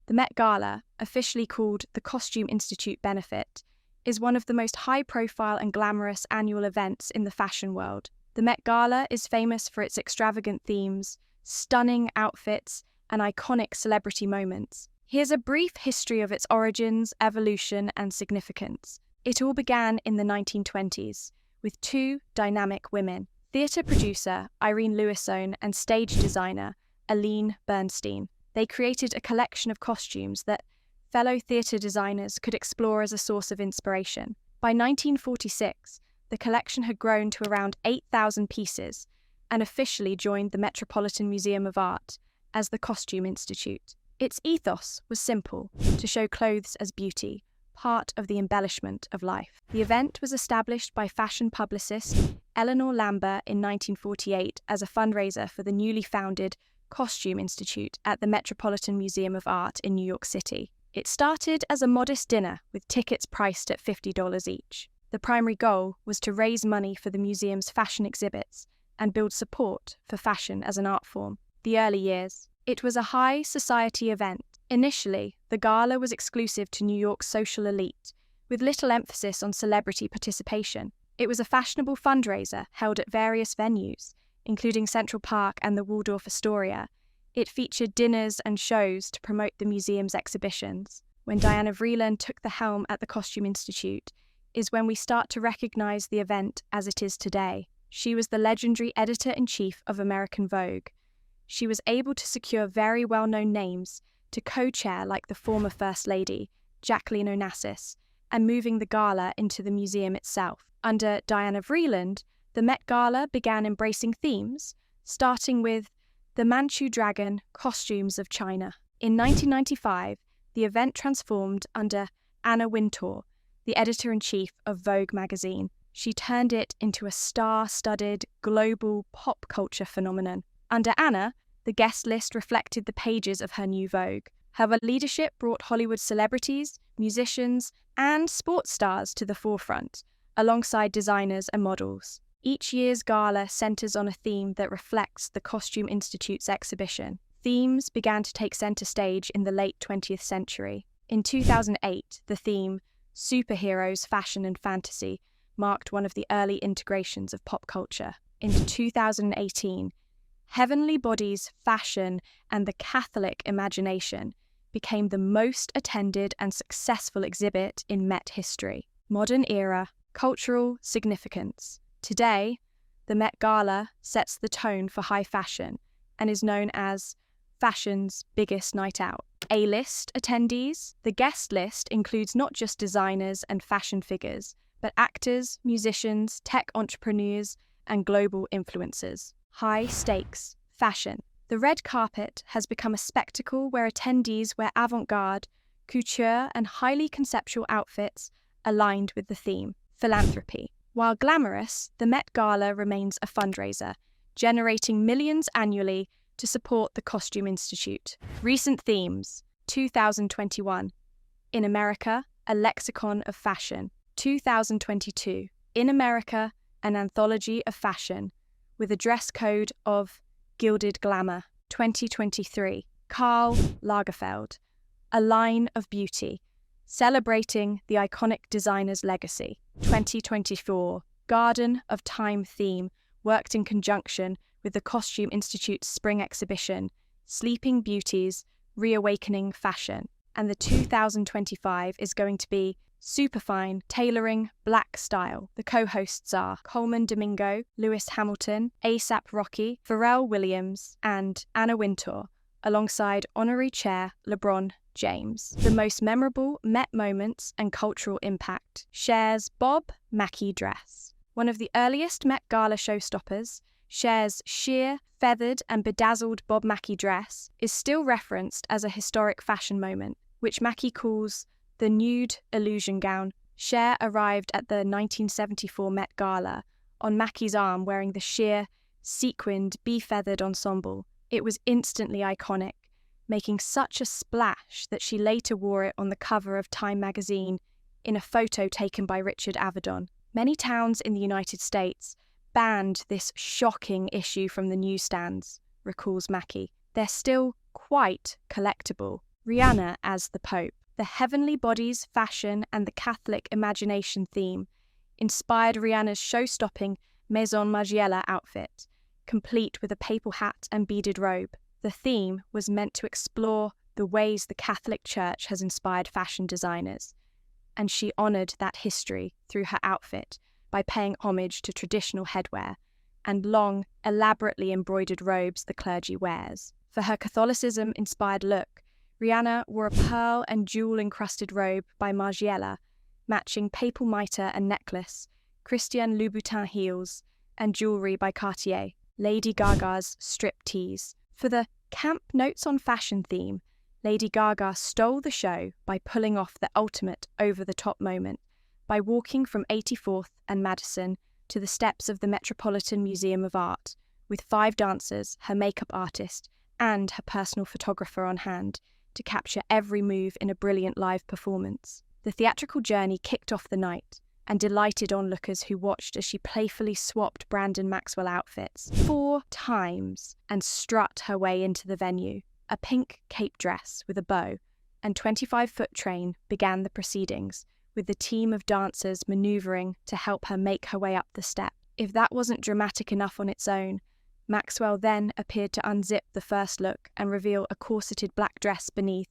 The Met Gala, officially called the Costume Institute Benefit, is one of the most high-profile and glamorous annual events in the fashion world. The Met Gala is famous for its extravagant themes, stunning outfits, and iconic celebrity moments. Here's a brief history of its origins, evolution, and significance. It all began in the 1920s, with two dynamic women, theatre producer Irene Lewisone and stage designer Aline Bernstein. They created a collection of costumes that fellow theatre designers could explore as a source of inspiration. By 1946, the collection had grown to around 8,000 pieces and officially joined the Metropolitan Museum of Art as the Costume Institute. Its ethos was simple: to show clothes as beauty, part of the embellishment of life. The event was established by fashion publicist Eleanor Lambert in 1948 as a fundraiser for the newly founded Costume Institute at the Metropolitan Museum of Art in New York City. It started as a modest dinner with tickets priced at $50 each. The primary goal was to raise money for the museum's fashion exhibits and build support for fashion as an art form. The early years. It was a high society event. Initially, the gala was exclusive to New York's social elite, with little emphasis on celebrity participation. It was a fashionable fundraiser held at various venues, including Central Park and the Waldorf Astoria. It featured dinners and shows to promote the museum's exhibitions. When Diana Vreeland took the helm at the Costume Institute, is when we start to recognize the event as it is today. She was the legendary editor-in-chief of American Vogue. She was able to secure very well-known names to co-chair, like the former First Lady, Jacqueline Onassis, and moving the gala into the museum itself. Under Diana Vreeland, the Met Gala began embracing themes, starting with the Manchu Dragon costumes of China. In 1995, the event transformed under Anna Wintour, the editor-in-chief of Vogue magazine. She turned it into a star-studded global pop culture phenomenon. Under Anna, the guest list reflected the pages of her new Vogue. Her leadership brought Hollywood celebrities, musicians, and sports stars to the forefront, alongside designers and models. Each year's gala centers on a theme that reflects the Costume Institute's exhibition. Themes began to take center stage in the late 20th century. In 2008, the theme, Superheroes, Fashion and Fantasy, marked one of the early integrations of pop culture. In 2018, Heavenly Bodies, Fashion and the Catholic Imagination became the most attended and successful exhibit in Met history. Modern era, cultural significance. Today, the Met Gala sets the tone for high fashion and is known as fashion's biggest night out. A-list attendees. The guest list includes not just designers and fashion figures, but actors, musicians, tech entrepreneurs, and global influencers. High stakes. Fashion. The red carpet has become a spectacle where attendees wear avant-garde, couture, and highly conceptual outfits aligned with the theme. Philanthropy. While glamorous, the Met Gala remains a fundraiser, generating millions annually to support the Costume Institute. Recent themes. 2021. In America, a lexicon of fashion. 2022. In America, an anthology of fashion, with a dress code of gilded glamour. 2023. Karl Lagerfeld. A line of beauty, celebrating the iconic designer's legacy. 2024, Garden of Time theme worked in conjunction with the Costume Institute's spring exhibition, Sleeping Beauties, Reawakening Fashion. And the 2025 is going to be Superfine, Tailoring Black Style. The co-hosts are Coleman Domingo, Lewis Hamilton, A$AP Rocky, Pharrell Williams, and Anna Wintour, alongside Honorary Chair LeBron James. The most memorable Met moments and cultural impact. Cher's Bob Mackie dress. One of the earliest Met Gala showstoppers, Cher's sheer, feathered and bedazzled Bob Mackie dress is still referenced as a historic fashion moment, which Mackie calls the nude illusion gown. Cher arrived at the 1974 Met Gala on Mackie's arm wearing the sheer, sequined, bee-feathered ensemble. It was instantly iconic, making such a splash that she later wore it on the cover of Time magazine in a photo taken by Richard Avedon. Many towns in the United States banned this shocking issue from the newsstands, recalls Mackie. They're still quite collectible. Rihanna as the Pope. The heavenly bodies, fashion, and the Catholic imagination theme inspired Rihanna's show-stopping Maison Margiela outfit, complete with a papal hat and beaded robe. The theme was meant to explore the ways the Catholic Church has inspired fashion designers, and she honoured that history through her outfit by paying homage to traditional headwear and long, elaborately embroidered robes the clergy wears. For her Catholicism-inspired look, Rihanna wore a pearl and jewel-encrusted robe by Margiela, matching papal mitre and necklace, Christian Louboutin heels, and jewellery by Cartier. Lady Gaga's strip tease. For the Camp Notes on Fashion theme, Lady Gaga stole the show by pulling off the ultimate over-the-top moment by walking from 84th and Madison to the steps of the Metropolitan Museum of Art, with 5 dancers, her makeup artist, and her personal photographer on hand to capture every move in a brilliant live performance. The theatrical journey kicked off the night and delighted onlookers who watched as she playfully swapped Brandon Maxwell outfits 4 times and strut her way into the venue. A pink cape dress with a bow and 25-foot train began the proceedings, with the team of dancers manoeuvring to help her make her way up the step. If that wasn't dramatic enough on its own, Maxwell then appeared to unzip the first look and reveal a corseted black dress beneath,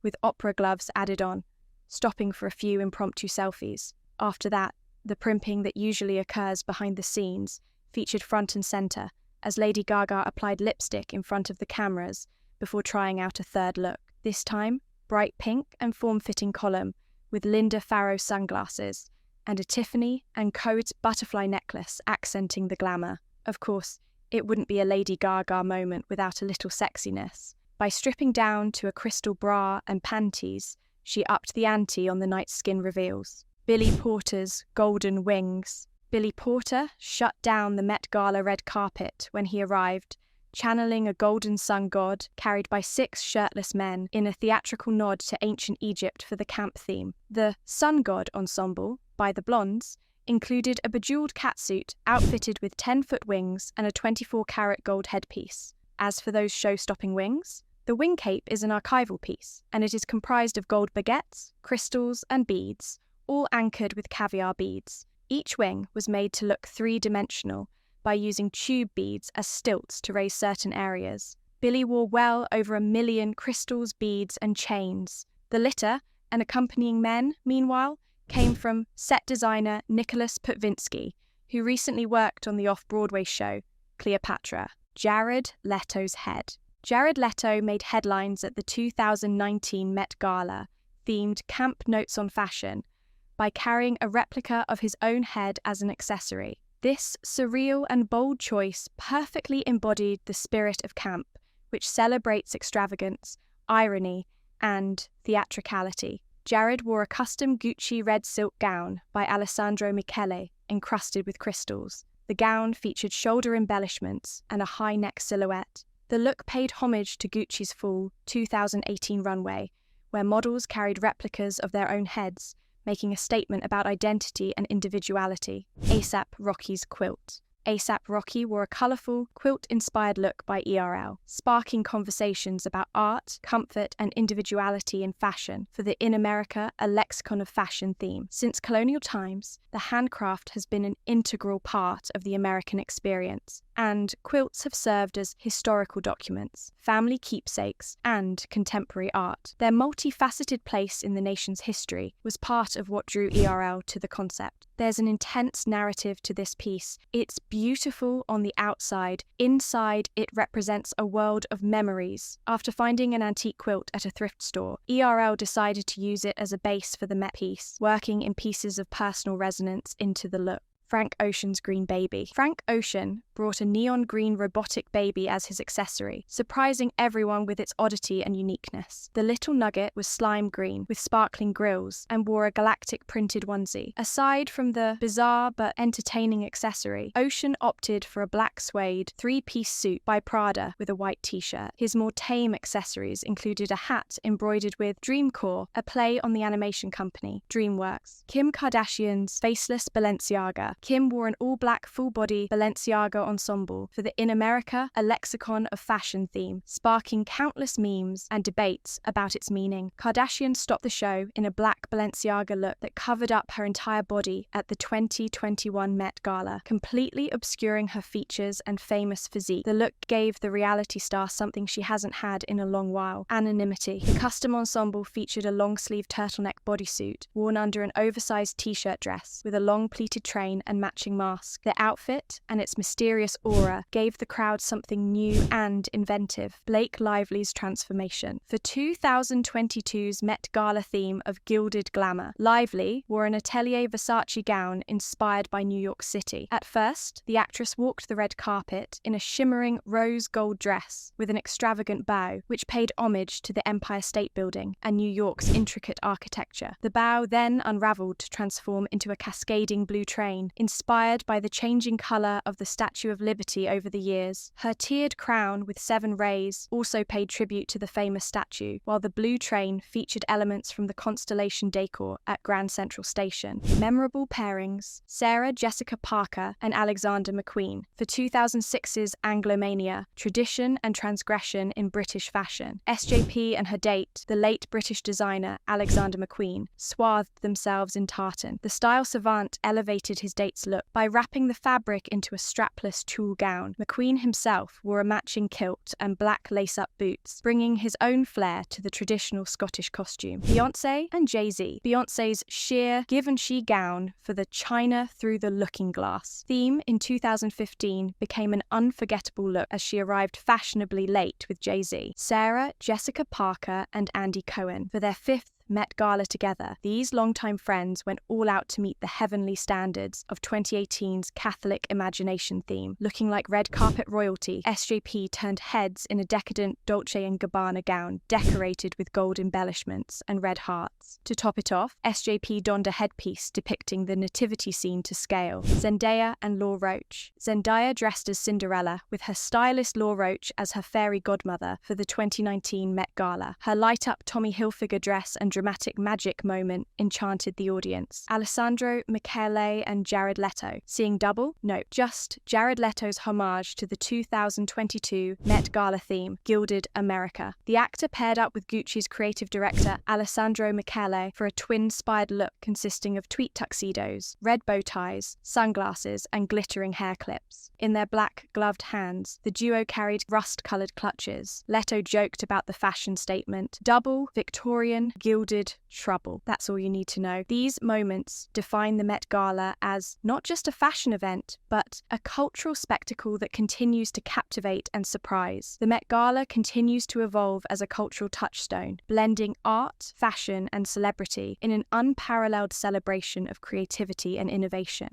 with opera gloves added on, stopping for a few impromptu selfies. After that, the primping that usually occurs behind the scenes featured front and centre, as Lady Gaga applied lipstick in front of the cameras before trying out a third look. This time, bright pink and form-fitting column with Linda Farrow sunglasses and a Tiffany and Codes butterfly necklace accenting the glamour. Of course, it wouldn't be a Lady Gaga moment without a little sexiness. By stripping down to a crystal bra and panties, she upped the ante on the night's skin reveals. Billy Porter's golden wings. Billy Porter shut down the Met Gala red carpet when he arrived, channeling a golden sun god carried by 6 shirtless men in a theatrical nod to ancient Egypt for the camp theme. The Sun God ensemble, by the Blondes, included a bejeweled catsuit outfitted with 10-foot wings and a 24-carat gold headpiece. As for those show-stopping wings, the wing cape is an archival piece, and it is comprised of gold baguettes, crystals, and beads, all anchored with caviar beads. Each wing was made to look 3-dimensional, by using tube beads as stilts to raise certain areas. Billy wore well over 1 million crystals, beads, and chains. The litter and accompanying men, meanwhile, came from set designer Nicholas Putvinsky, who recently worked on the off-Broadway show, Cleopatra. Jared Leto's head. Jared Leto made headlines at the 2019 Met Gala, themed Camp Notes on Fashion, by carrying a replica of his own head as an accessory. This surreal and bold choice perfectly embodied the spirit of camp, which celebrates extravagance, irony, and theatricality. Jared wore a custom Gucci red silk gown by Alessandro Michele, encrusted with crystals. The gown featured shoulder embellishments and a high neck silhouette. The look paid homage to Gucci's fall 2018 runway, where models carried replicas of their own heads, making a statement about identity and individuality. A$AP Rocky's quilt. A$AP Rocky wore a colourful, quilt-inspired look by ERL, sparking conversations about art, comfort, and individuality in fashion for the In America, a Lexicon of Fashion theme. Since colonial times, the handcraft has been an integral part of the American experience, and quilts have served as historical documents, family keepsakes, and contemporary art. Their multifaceted place in the nation's history was part of what drew ERL to the concept. There's an intense narrative to this piece. It's beautiful on the outside. Inside, it represents a world of memories. After finding an antique quilt at a thrift store, ERL decided to use it as a base for the Met piece, working in pieces of personal resonance into the look. Frank Ocean's green baby. Frank Ocean brought a neon green robotic baby as his accessory, surprising everyone with its oddity and uniqueness. The little nugget was slime green with sparkling grills and wore a galactic printed onesie. Aside from the bizarre but entertaining accessory, Ocean opted for a black suede 3-piece suit by Prada with a white t-shirt. His more tame accessories included a hat embroidered with Dreamcore, a play on the animation company DreamWorks. Kim Kardashian's faceless Balenciaga Kim wore an all-black full-body Balenciaga ensemble for the In America, a lexicon of fashion theme, sparking countless memes and debates about its meaning. Kardashian stopped the show in a black Balenciaga look that covered up her entire body at the 2021 Met Gala, completely obscuring her features and famous physique. The look gave the reality star something she hasn't had in a long while: anonymity. The custom ensemble featured a long-sleeve turtleneck bodysuit worn under an oversized t-shirt dress with a long pleated train and matching mask. The outfit and its mysterious aura gave the crowd something new and inventive: Blake Lively's transformation. For 2022's Met Gala theme of gilded glamour, Lively wore an Atelier Versace gown inspired by New York City. At first, the actress walked the red carpet in a shimmering rose gold dress with an extravagant bow, which paid homage to the Empire State Building and New York's intricate architecture. The bow then unraveled to transform into a cascading blue train, inspired by the changing color of the Statue of Liberty over the years. Her tiered crown with 7 rays also paid tribute to the famous statue, while the blue train featured elements from the Constellation decor at Grand Central Station. Memorable pairings: Sarah Jessica Parker and Alexander McQueen for 2006's Anglomania, tradition and transgression in British fashion. SJP and her date, the late British designer Alexander McQueen, swathed themselves in tartan. The style savant elevated his date's look by wrapping the fabric into a strapless tulle gown. McQueen himself wore a matching kilt and black lace-up boots, bringing his own flair to the traditional Scottish costume. Beyoncé and Jay-Z. Beyoncé's sheer Givenchy gown for the China Through the Looking Glass theme in 2015 became an unforgettable look as she arrived fashionably late with Jay-Z. Sarah Jessica Parker and Andy Cohen for their 5th Met Gala together. These longtime friends went all out to meet the heavenly standards of 2018's Catholic Imagination theme. Looking like red carpet royalty, SJP turned heads in a decadent Dolce & Gabbana gown decorated with gold embellishments and red hearts. To top it off, SJP donned a headpiece depicting the nativity scene to scale. Zendaya and Law Roach. Zendaya dressed as Cinderella, with her stylist Law Roach as her fairy godmother for the 2019 Met Gala. Her light-up Tommy Hilfiger dress and dramatic magic moment enchanted the audience. Alessandro Michele and Jared Leto. Seeing double? No, just Jared Leto's homage to the 2022 Met Gala theme, Gilded America. The actor paired up with Gucci's creative director Alessandro Michele for a twin-spired look consisting of tweed tuxedos, red bow ties, sunglasses, and glittering hair clips. In their black, gloved hands, the duo carried rust-colored clutches. Leto joked about the fashion statement: double, Victorian, gilded trouble. That's all you need to know. These moments define the Met Gala as not just a fashion event, but a cultural spectacle that continues to captivate and surprise. The Met Gala continues to evolve as a cultural touchstone, blending art, fashion, and celebrity in an unparalleled celebration of creativity and innovation.